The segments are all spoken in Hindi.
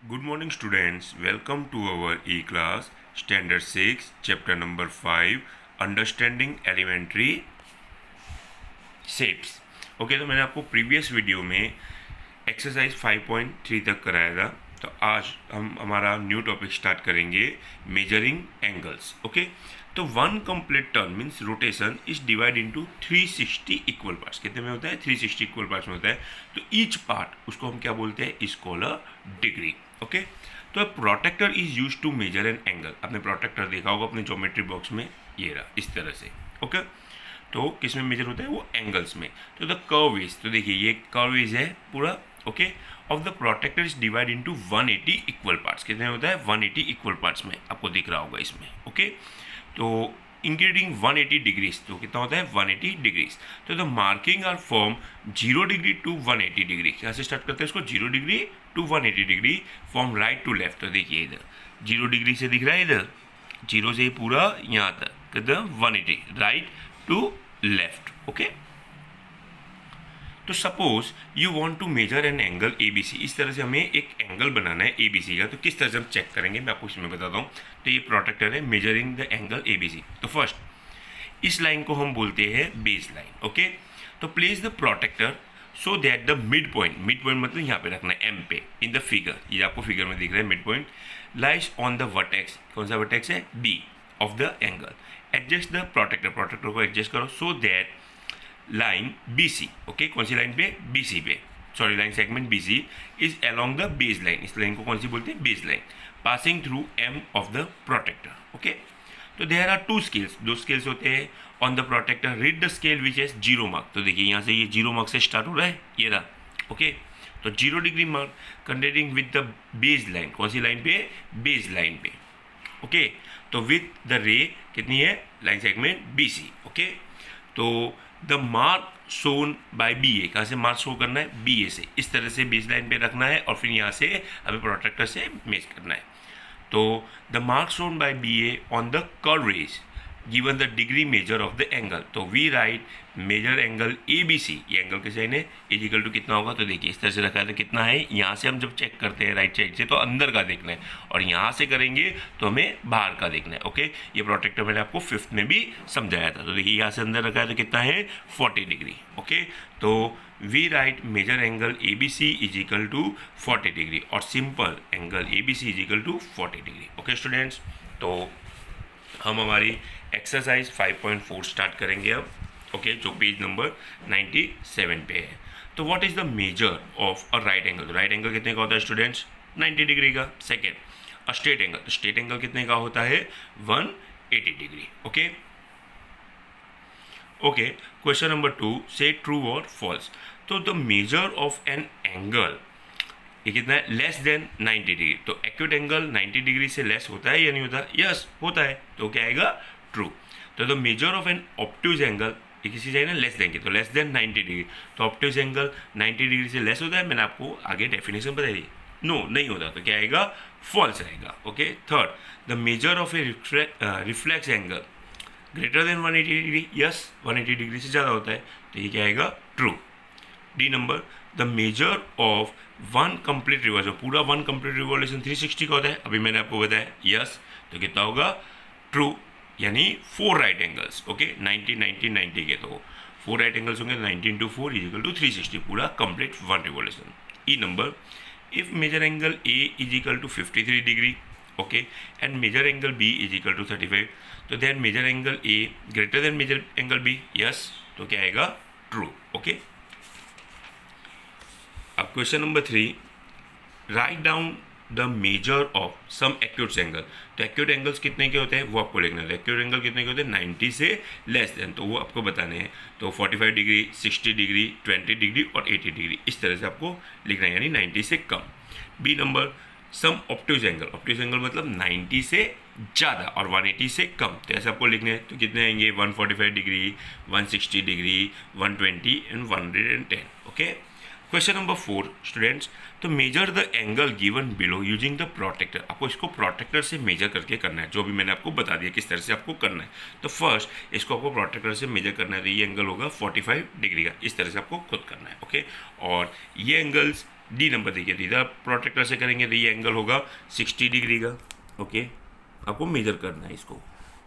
Good morning, students. Welcome to our E-class, Standard 6, Chapter number 5, Understanding Elementary Shapes. Okay, तो मैंने आपको प्रीवियस वीडियो में एक्सरसाइज 5.3 तक कराया था. तो आज हम हमारा न्यू टॉपिक स्टार्ट करेंगे, मेजरिंग एंगल्स. ओके, तो one complete turn means rotation is divide into 360 equal parts. कितने में होता है? 360 इक्वल पार्ट्स में होता है. तो ईच पार्ट उसको हम क्या बोलते हैं? Is called a degree. Okay, तो protractor is use to measure an angle. आपने प्रोटेक्टर देखा होगा अपने ज्योमेट्री बॉक्स में, ये रहा इस तरह से. ओके, तो किस में मेजर होता है? वो एंगल्स में. तो द कर्व इज, तो देखिए ये कर्व इज है पूरा. Okay, of the protractor is divide into 180 equal parts. कितने होता है? 180 इक्वल पार्ट्स में आपको दिख रहा होगा इसमें. ओके, तो इंक्लूडिंग 180 डिग्रीज, तो कितना होता है? 180 डिग्रीज. तो the marking are from 0 degree to 180 degree. यहाँ से स्टार्ट करते हैं इसको 0 degree to 180 degree from right to left. तो देखिए इधर 0 डिग्री से दिख रहा है, इधर 0 से पूरा यहाँ तक कितना? 180 राइट टू लेफ्ट. ओके, तो suppose you want to measure an angle A B C. इस तरह से हमें एक एंगल बनाना है ए बी सी का. तो किस तरह से हम चेक करेंगे मैं आपको इसमें बताता हूँ. तो ये प्रोटेक्टर है measuring the angle A B C. तो फर्स्ट इस लाइन को हम बोलते हैं बेस लाइन. ओके, तो place the protractor so that the mid point मतलब यहाँ पे रखना है एम पे इन द फिगर. ये आपको फिगर में दिख रहा है mid point lies on the vertex. कौन सा वर्टेक्स है? B of the angle. Adjust the protractor को एडजस्ट करो so that line B C. Okay, कौन सी लाइन पे? बी सी पे. Sorry, line segment B C is along the base line. इस लाइन को कौन सी बोलते हैं? Base line. Passing through M of the protractor. Okay, तो देयर आर टू स्केल्स. दो स्केल्स होते हैं on the protractor. Read the scale which has 0 mark. तो देखिए यहाँ से ये 0 मार्क से स्टार्ट हो रहा है, ये रहा. ओके, तो 0 degree mark containing with the base line. कौन सी लाइन पे? बेस लाइन पे. ओके, तो विथ द रे कितनी है? Line segment B C. Okay, तो the mark shown by B A. कहाँ से मार्क शो करना है? बी ए से. इस तरह से बेस लाइन पे रखना है और फिर यहाँ से हमें प्रोटेक्टर से मेज करना है. तो the mark shown by B A on the curve rays given the degree measure of the angle. तो we write measure angle A B C. ये एंगल के साइन है, इज इक्वल टू कितना होगा? तो देखिए इस तरह से रखा है. तो कितना है? यहाँ से हम जब चेक करते हैं राइट साइड से तो अंदर का देखना है, और यहाँ से करेंगे तो हमें बाहर का देखना है. ओके, ये प्रोटेक्टर मैंने आपको 5th में भी समझाया था. तो देखिए यहाँ से अंदर रखा है तो कितना है? 40 डिग्री. ओके, तो we write measure angle A B C is equal to 40 degree और simple angle A B C is equal to 40 degree. Okay students, तो हम हमारी एक्सरसाइज 5.4 स्टार्ट करेंगे अब. ओके, जो पेज नंबर 97 पे है. तो what is the measure of a right angle. Right angle कितने का होता है स्टूडेंट्स? 90 डिग्री का. Second, a straight angle. तो स्ट्रेट एंगल कितने का होता है? 180 degree. Okay, okay, question number 2 से ट्रू और फॉल्स. तो the measure of an angle ये कितना है? Less than 90 degree. तो एक्यूट एंगल 90 डिग्री से लेस होता है या नहीं होता? यस, होता है. तो क्या आएगा? ट्रू. तो the measure of an obtuse angle, ये किसी चाहिए ना लेस देन की, तो लेस देन 90 डिग्री. तो ऑब्ट्यूज एंगल 90 डिग्री से लेस होता है. मैंने आपको आगे डेफिनेशन बताई दी. नो, नहीं होता. तो क्या आएगा? फॉल्स आएगा. Okay, third, the measure of A reflex angle greater than 180 degree. Yes, 180 degree से ज़्यादा होता है. तो ये क्या आएगा? True. D number, the measure of one complete revolution. पूरा वन कंप्लीट रिवॉल्यूशन 360 का होता है. अभी मैंने आपको बताया. यस, तो कितना होगा? ट्रू. यानी 4 राइट एंगल्स. ओके, 90 90 90 के, तो 4 राइट एंगल्स होंगे. 90 इंटू 4 इज इक्वल टू 360, पूरा complete one revolution. E number, if measure angle A is equal to 53 degree, okay, and measure angle B is equal to 35, तो then measure angle A greater than measure angle B. Yes, तो क्या आएगा? ट्रू. ओके, अब question number 3, right down the measure of some acute angle. तो एक्यूट एंगल्स कितने के होते हैं वो आपको लिखना है. एक्यूट एंगल कितने के होते हैं? 90 से लेस देन, तो वो आपको बताने हैं. तो 45 डिग्री, 60 डिग्री, 20 डिग्री और 80 डिग्री, इस तरह से आपको लिखना है, यानी 90 से कम. बी नंबर, सम ऑब्ट्यूज एंगल. ऑब्ट्यूज एंगल मतलब 90 से ज़्यादा और 180 से कम. तो ऐसे आपको लिखने हैं. तो कितने आएंगे? 145 degree, 160 degree, 120 and 110. Okay, question number 4 students, तो measure the angle given below using the protractor. आपको इसको प्रोटेक्टर से मेजर करके करना है, जो भी मैंने आपको बता दिया किस तरह से आपको करना है. तो फर्स्ट इसको आपको प्रोटेक्टर से मेजर करना है. तो ये एंगल होगा 45 डिग्री का. इस तरह से आपको खुद करना है. ओके, और ये एंगल्स डी नंबर देखिए, इधर प्रोटेक्टर से करेंगे तो ये एंगल होगा 60 डिग्री का, ओके, आपको मेजर करना है इसको।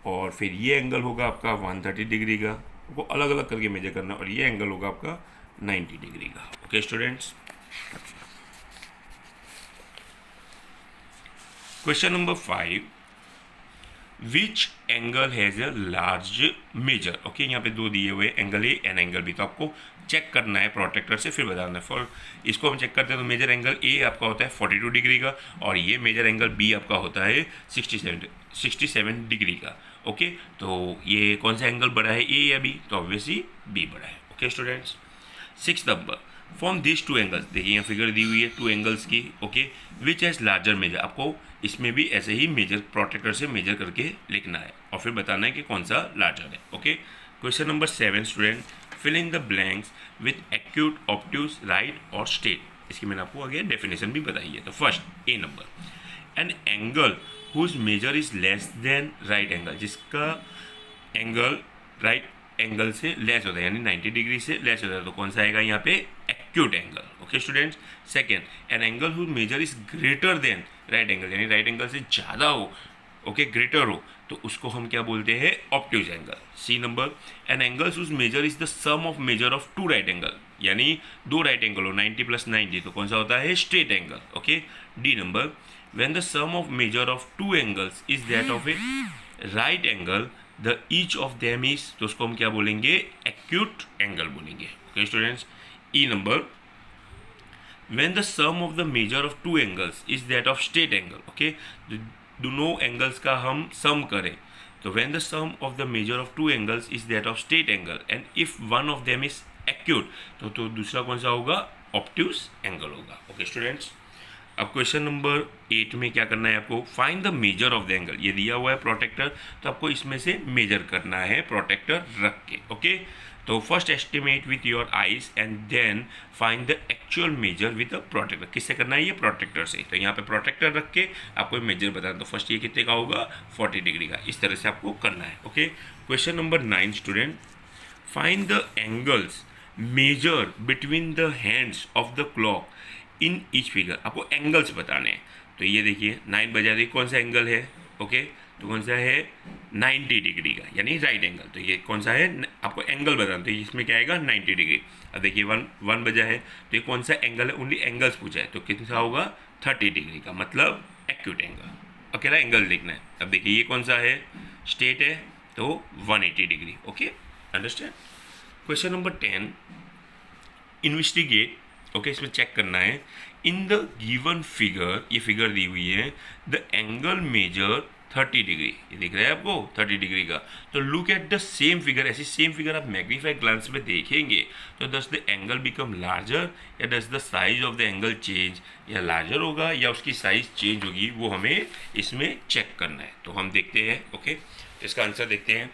और फिर ये एंगल होगा आपका 130 डिग्री का, आपको अलग अलग करके मेजर करना है। और ये एंगल होगा आपका 90 डिग्री का, okay students. Question number 5, which angle has a large measure, okay, यहाँ पे दो दिए हुए angle A and angle B, तो आपको चेक करना है प्रोटेक्टर से, फिर बताना है। फॉर इसको हम चेक करते हैं तो मेजर एंगल ए आपका होता है 42 डिग्री का, और ये मेजर एंगल बी आपका होता है 67 डिग्री का, ओके। तो ये कौन सा एंगल बड़ा है, ए या बी? तो ऑब्वियसली बी बड़ा है, okay students. 6 number, form this two angles, देखिए यहाँ फिगर दी हुई है 2 एंगल्स की, okay, which has larger measure, आपको इसमें भी ऐसे ही मेजर प्रोटेक्टर से मेजर करके लिखना है और फिर बताना है कि कौन सा लार्जर है, okay. Question number 7 student, fill in the blanks with acute, obtuse, right और स्ट्रेट। इसकी मैंने आपको आगे डेफिनेशन भी बताई है। तो first A number, an angle whose measure is less than right angle, जिसका एंगल राइट एंगल से लेस होता है, यानी 90 डिग्री से लेस होता है, तो कौन सा आएगा यहाँ पे? Acute angle, okay students. Second, an angle whose measure is greater than right angle, यानी राइट एंगल से ज़्यादा हो, ओके, ग्रेटर हो, तो उसको हम क्या बोलते हैं? Obtuse angle. C number, an angle whose measure is the sum of measure of 2 right angle, यानी 2 राइट एंगल हो 90 + 90, तो कौन सा होता है? Straight angle, okay. D number, when the sum of measure of 2 angles is that of a right angle, the each of them is, तो उसको हम क्या बोलेंगे? एक्यूट एंगल बोलेंगे, okay students. E number, when the sum of the measure of 2 angles is that of straight angle, okay, दोनों एंगल्स का हम सम करें तो when the sum of the measure of 2 angles is that of straight angle and if one of them is acute, तो दूसरा कौन सा होगा? ऑब्ट्यूज एंगल होगा, ओके स्टूडेंट्स। अब क्वेश्चन नंबर 8 में क्या करना है आपको? Find the measure of the angle, ये दिया हुआ है प्रोटेक्टर, तो आपको इसमें से मेजर करना है प्रोटेक्टर रख के, ओके। तो first estimate with your eyes and then find the actual measure with the protractor. किससे करना है? ये प्रोटेक्टर से। तो यहाँ पे प्रोटेक्टर रख के आपको मेजर बताना, तो फर्स्ट ये कितने का होगा? 40 डिग्री का। इस तरह से आपको करना है, okay. Question number 9 student, find the angles measure between the hands of the clock in each figure, आपको एंगल्स बताने हैं। तो ये देखिए 9 बजा रही, कौन सा एंगल है? ओके, तो कौन सा है? 90 डिग्री का, यानी राइट एंगल। तो ये कौन सा है? आपको एंगल बताना, तो इसमें क्या आएगा? 90 डिग्री। अब देखिए 1 बजा है, तो ये कौन सा एंगल है? ओनली एंगल्स पूछा है, तो कितना होगा? 30 डिग्री का, मतलब एक्यूट एंगल। अकेला एंगल देखना है। अब देखिए ये कौन सा है? स्ट्रेट है, तो 180 degree, okay, understand. Question number 10, investigate, okay, इसमें चेक करना है। इन द गिवन फिगर, ये फिगर दी हुई है, द एंगल मेजर 30 डिग्री, ये दिख रहा है आपको 30 डिग्री का। तो look at the same figure, ऐसी सेम फिगर आप मैग्नीफाइड ग्लांस में देखेंगे तो does the angle become larger या does the size of the angle change, या लार्जर होगा या उसकी साइज चेंज होगी, वो हमें इसमें चेक करना है। तो हम देखते हैं, ओके, इसका आंसर देखते हैं।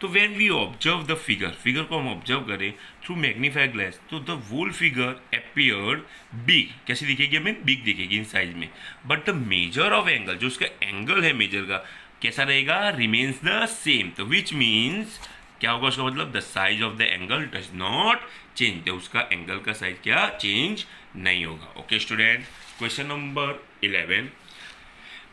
तो when we observe the figure, figure को हम ऑब्जर्व करें थ्रू मैग्नीफाइड ग्लास, तो the whole figure appeared big, कैसी दिखेगी हमें? बिग दिखेगी इन साइज में। But the measure of angle, जो उसका एंगल है मेजर का, कैसा रहेगा? Remains the same. तो विच मीन्स क्या होगा उसका मतलब? The size of the angle does not change, तो उसका एंगल का साइज क्या चेंज नहीं होगा, okay student. Question number 11,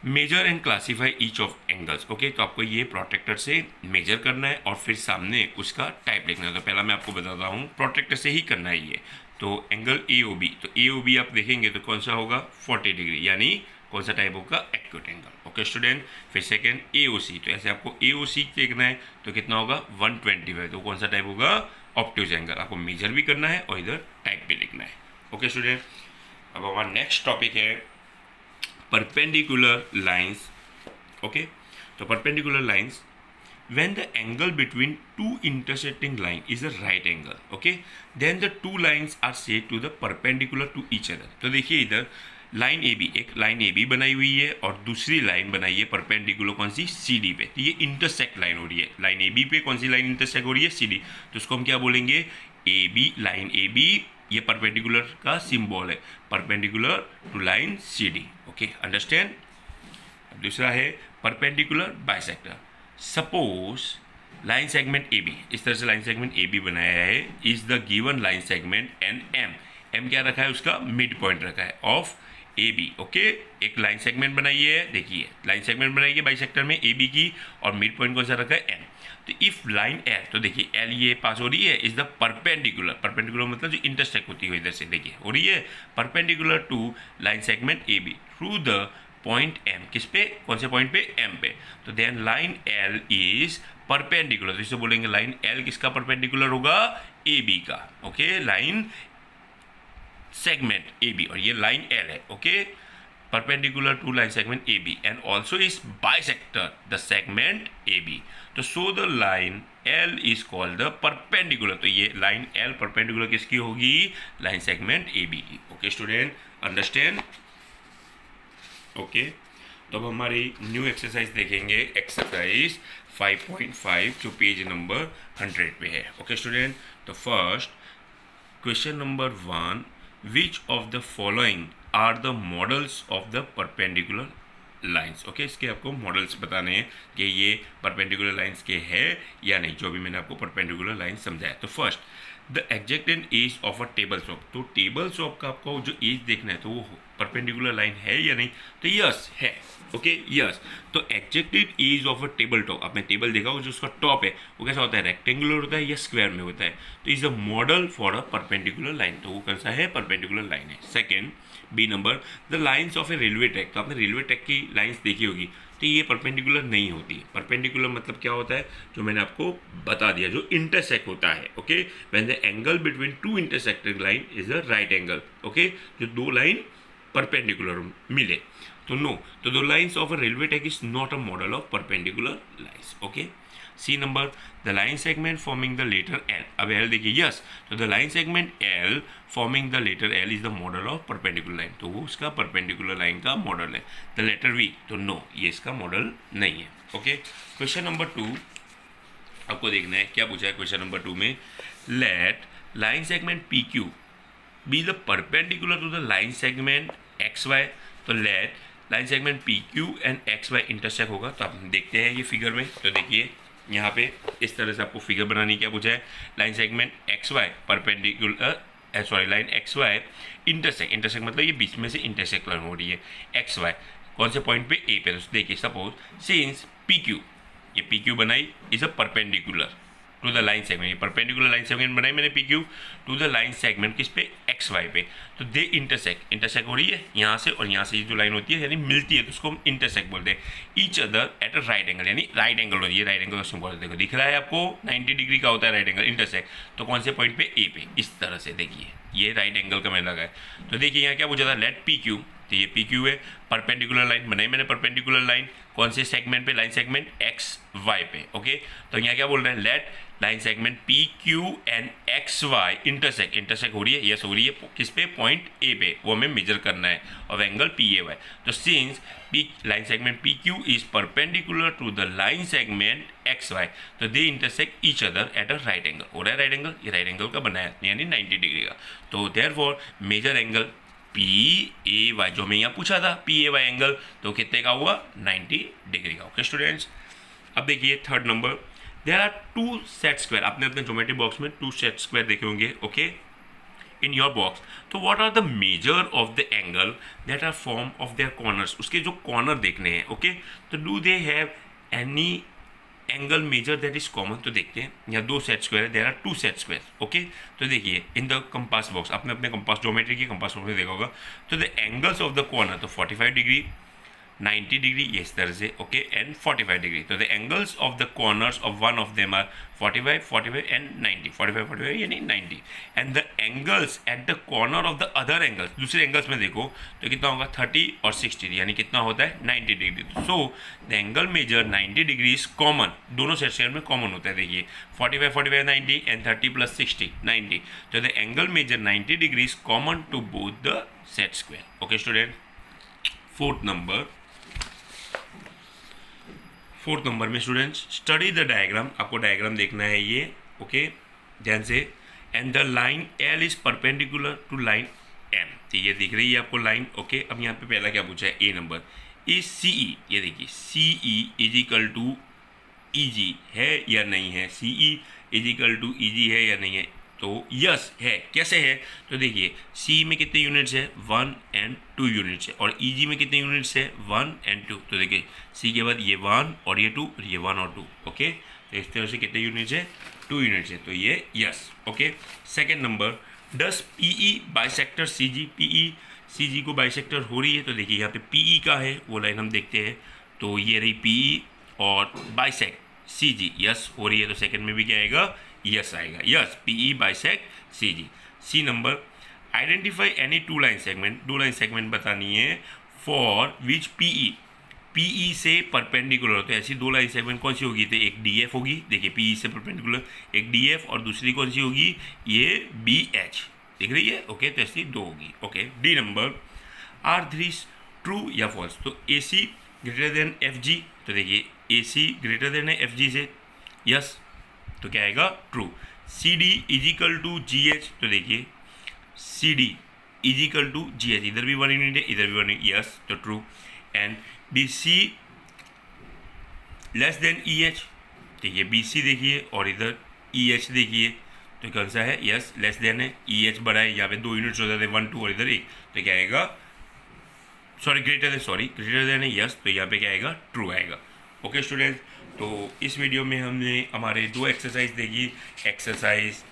measure and classify each of angles, okay. तो आपको ये प्रोटेक्टर से मेजर करना है और फिर सामने उसका टाइप लिखना है। तो पहला मैं आपको बताता हूँ, प्रोटेक्टर से ही करना है ये। तो एंगल ए ओ बी, तो ए ओ बी आप देखेंगे तो कौन सा होगा? 40 डिग्री, यानी कौन सा टाइप होगा? Acute angle, okay student. फिर सेकेंड ए ओ सी, तो ऐसे आपको ए ओ सी देखना है तो कितना होगा? 125, तो कौन सा टाइप होगा? Obtuse angle. आपको मेजर भी करना है और इधर टाइप भी लिखना है, ओके स्टूडेंट। अब हमारा नेक्स्ट टॉपिक है perpendicular lines, okay। तो perpendicular lines, when the angle between two intersecting line is a right angle, okay, then the two lines are said to the perpendicular to each other। तो देखिए इधर लाइन ए बी, एक लाइन ए बी बनाई हुई है और दूसरी लाइन बनाई है परपेंडिकुलर, कौन सी? सी डी पे। तो ये इंटरसेक्ट लाइन हो रही है, लाइन ए बी पे कौन सी लाइन इंटरसेक्ट हो रही है? C D. तो उसको हम क्या बोलेंगे? A B, line A B, ये परपेंडिकुलर का सिंबल है, perpendicular to line C D, okay, understand. दूसरा है perpendicular bisector. Suppose line segment A B, इस तरह से लाइन सेगमेंट ए बी बनाया है, is the given line segment and M, M क्या रखा है, उसका मिड पॉइंट रखा है ऑफ ए बी। ओके, एक लाइन सेगमेंट बनाई है, देखिए लाइन सेगमेंट बनाई है बाइसेक्टर में ए बी की, और मिड पॉइंट कौन सा रखा है, एम। तो इफ लाइन एल, तो देखिए एल ये पास हो रही है, इज द परपेंडिकुलर, परपेंडिकुलर मतलब जो इंटरसेक्ट होती है इधर से, देखिए हो रही है perpendicular to line segment A B through the point M, किस पे, कौन से पॉइंट पे, एम पे। तो then line L is perpendicular, तो इसे बोलेंगे लाइन एल किसका परपेंडिकुलर होगा, ए बी का। Okay, line segment A B, और ये लाइन एल है। Okay, perpendicular to line segment AB and also is bisector the segment AB. तो so the line L is called the perpendicular, तो ये line L perpendicular किसकी होगी, line segment AB की। Okay student, understand. ओके, तो अब हमारी न्यू एक्सरसाइज देखेंगे, एक्सरसाइज 5.5 जो पेज नंबर 100 पे है। ओके स्टूडेंट, तो first question number 1, which of the following are the models of the perpendicular lines. Okay, इसके आपको मॉडल्स बताने हैं कि ये परपेंडिकुलर लाइन्स के हैं या नहीं, जो भी मैंने आपको परपेंडिकुलर लाइन समझाया। तो first, the exacted edge of a table top, तो टेबल सॉप का आपको जो एज देखना है तो वो परपेंडिकुलर लाइन है या नहीं, तो यस है। ओके यस, तो exacted edge of a table top, आपने टेबल देखा हो जो उसका टॉप है वो कैसा होता है, रेक्टेंगुलर होता है या स्क्वायर में होता है, तो is a model for a perpendicular line, तो वो कौन सा है, परपेंडिकुलर लाइन है। Second, B number, the lines of a railway track, तो आपने रेलवे ट्रैक की लाइन्स देखी होगी, तो ये परपेंडिकुलर नहीं होती। परपेंडिकुलर मतलब क्या होता है, जो मैंने आपको बता दिया, जो इंटरसेक्ट होता है। Okay, when the angle between two intersecting line is a right angle. Okay, जो दो लाइन परपेंडिकुलर मिले, तो नो, तो the lines of a railway track is not a model of perpendicular lines. Okay, C number, the line segment forming the letter L, अब एल देखिए, यस, तो the line segment L forming the letter L is the model of perpendicular line, तो वो उसका परपेंडिकुलर लाइन का मॉडल है। द लेटर वी, तो नो, ये इसका मॉडल नहीं है। ओके, क्वेश्चन नंबर 2 आपको देखना है, क्या पूछा है क्वेश्चन नंबर 2 में, let line segment P Q be the perpendicular to the line segment X Y, तो let line segment P Q and X Y intersect होगा। तो आप देखते हैं ये फिगर में, तो देखिए यहाँ पे इस तरह से आपको फिगर बनानी, क्या पूछा है, line segment X Y perpendicular, sorry line X Y intersect, intersect मतलब ये बीच में से इंटरसेक्ट लाइन हो रही है एक्स वाई, कौन से पॉइंट पे, ए पे। तो देखिए सपोज सिंस पी क्यू, ये पी क्यू बनाई is a perpendicular to the line segment, ये परपेंडिकुलर लाइन सेगमेंट बनाई मैंने P Q to the line segment किस पे, एक्स वाई पे। तो दे इंटरसेक्ट, इंटरसेक्ट हो रही है यहाँ से और यहाँ से, ये जो लाइन होती है यानी मिलती है, तो उसको हम इंटरसेक्ट बोलते हैं। Each other at a right angle, यानी राइट एंगल होती है, राइट एंगल का सिंबल देखो दिख रहा है आपको, 90 डिग्री का होता है राइट एंगल इंटरसेक्ट, तो कौन से पॉइंट पे, ए पे, इस तरह से देखिए ये राइट एंगल का मैंने लगाया। तो देखिए यहाँ क्या पूछा था, लेट पी क्यू, तो ये पी क्यू है, परपेंडिकुलर लाइन बनाई मैंने, परपेंडिकुलर लाइन कौन से सेगमेंट पे, लाइन सेगमेंट एक्स वाई पे। ओके, तो यहाँ क्या बोल रहे हैं, let line segment P Q and X Y intersect, intersect हो रही है, यस हो रही है, किस पे, पॉइंट ए पे, वो हमें मेजर करना है, और एंगल पी ए वाई। तो since P line segment P Q is perpendicular to the line segment X Y, तो they intersect each other at a right angle, हो रहा है राइट एंगल, ये राइट एंगल का बनाया यानी 90 डिग्री का। तो therefore measure angle P A Y, जो मैं यहाँ पूछा था पी ए वाई एंगल, तो कितने का हुआ, 90 डिग्री का। ओके स्टूडेंट्स, अब देखिए third number, there are 2 set square, आपने अपने ज्योमेट्री बॉक्स में 2 सेट स्क्वायर देखे होंगे। ओके, इन योर बॉक्स, तो what are the measure of the angle that are form of their corners, उसके जो कॉर्नर देखने हैं। ओके, तो do they have any angle measure that is common, तो देखते हैं, यहाँ 2 सेट स्क्वायर है, there are 2 set square. Okay, तो देखिए इन द कंपास बॉक्स, आपने अपने कंपास ज्योमेट्री की कंपास बॉक्स में देखा होगा, तो the angles of the corner, तो 45 डिग्री, 90 डिग्री, ये इस तरह से। ओके, एंड 45 डिग्री, तो the angles of the corners of one of them are 45, 45 and 90, 45, 45 यानी 90, and the angles at the corner of the other angles, दूसरे एंगल्स में देखो तो कितना होगा, 30 और 60, यानी कितना होता है, 90 degree. So the angle measure 90 degree is common, दोनों सेट स्क्वायर में कॉमन होता है। देखिए 45, 45, 90 एंड 30 प्लस 60, 90, तो the angle measure 90 degree is common to both the set square. Okay student, fourth number में स्टूडेंट्स, स्टडी द डायग्राम, आपको डायग्राम देखना है ये। ओके, ध्यान से, and the line L is perpendicular to line M, तो ये दिख रही है आपको लाइन। ओके, अब यहाँ पे पहला क्या पूछा है, ए नंबर, इज सी ई, ये देखिए सी ई इज इक्वल टू ई जी है या नहीं है, सी ई इज इक्वल टू ई जी है या नहीं है, तो यस है। कैसे है? तो देखिए सी में कितने यूनिट्स है, 1 and 2 यूनिट्स है, और ई जी में कितने यूनिट्स है, 1 and 2। तो देखिए सी के बाद ये 1 और ये 2 और ये 1 और 2। ओके, तो इस तरह से कितने यूनिट्स है, 2 यूनिट्स है, तो ये यस। ओके, सेकेंड नंबर, डस पी ई बाइसेक्टर सी जी, पी ई सी जी को बाइसेक्टर हो रही है। तो देखिए यहाँ पे पी ई का है वो लाइन हम देखते हैं, तो ये रही पी ई और बाइसेक्ट सी जी, यस हो रही है, तो सेकंड में भी क्या आएगा, यस आएगा, yes P E bisect C G. C number, identify any two line segment, दो लाइन सेगमेंट बतानी है फॉर विच पी ई से परपेंडिकुलर, तो ऐसी दो लाइन सेगमेंट कौन सी होगी, तो एक डी एफ होगी, देखिए पी ई से परपेंडिकुलर एक डी एफ, और दूसरी कौन सी होगी, ये बी एच, दिख रही है। ओके, तो ऐसी दो होगी। Okay, D number, are these true या फॉल्स, तो A C greater than F G, तो देखिए ए सी ग्रेटर देन है एफ जी से, यस, तो क्या आएगा, true. C D equal to G H, तो देखिए C D equal to G H, इधर भी 1 यूनिट है इधर भी 1 यूनिट, यस, तो true. And B C less than E H, देखिए बी सी देखिए और इधर ई एच देखिए, तो कौन सा है, यस लेस देन है, ई एच बड़ा है, यहाँ पे 2 यूनिट्स हो जाते हैं, 1 2 और इधर 1, तो क्या आएगा, ग्रेटर देन है, यस, तो यहाँ पे क्या आएगा, ट्रू आएगा। ओके स्टूडेंट्स, तो इस वीडियो में हमने हमारे दो एक्सरसाइज देखी, एक्सरसाइज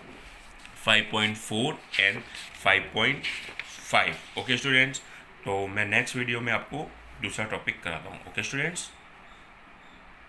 5.4 एंड 5.5। ओके स्टूडेंट्स, तो मैं नेक्स्ट वीडियो में आपको दूसरा टॉपिक कराता हूँ। Okay students.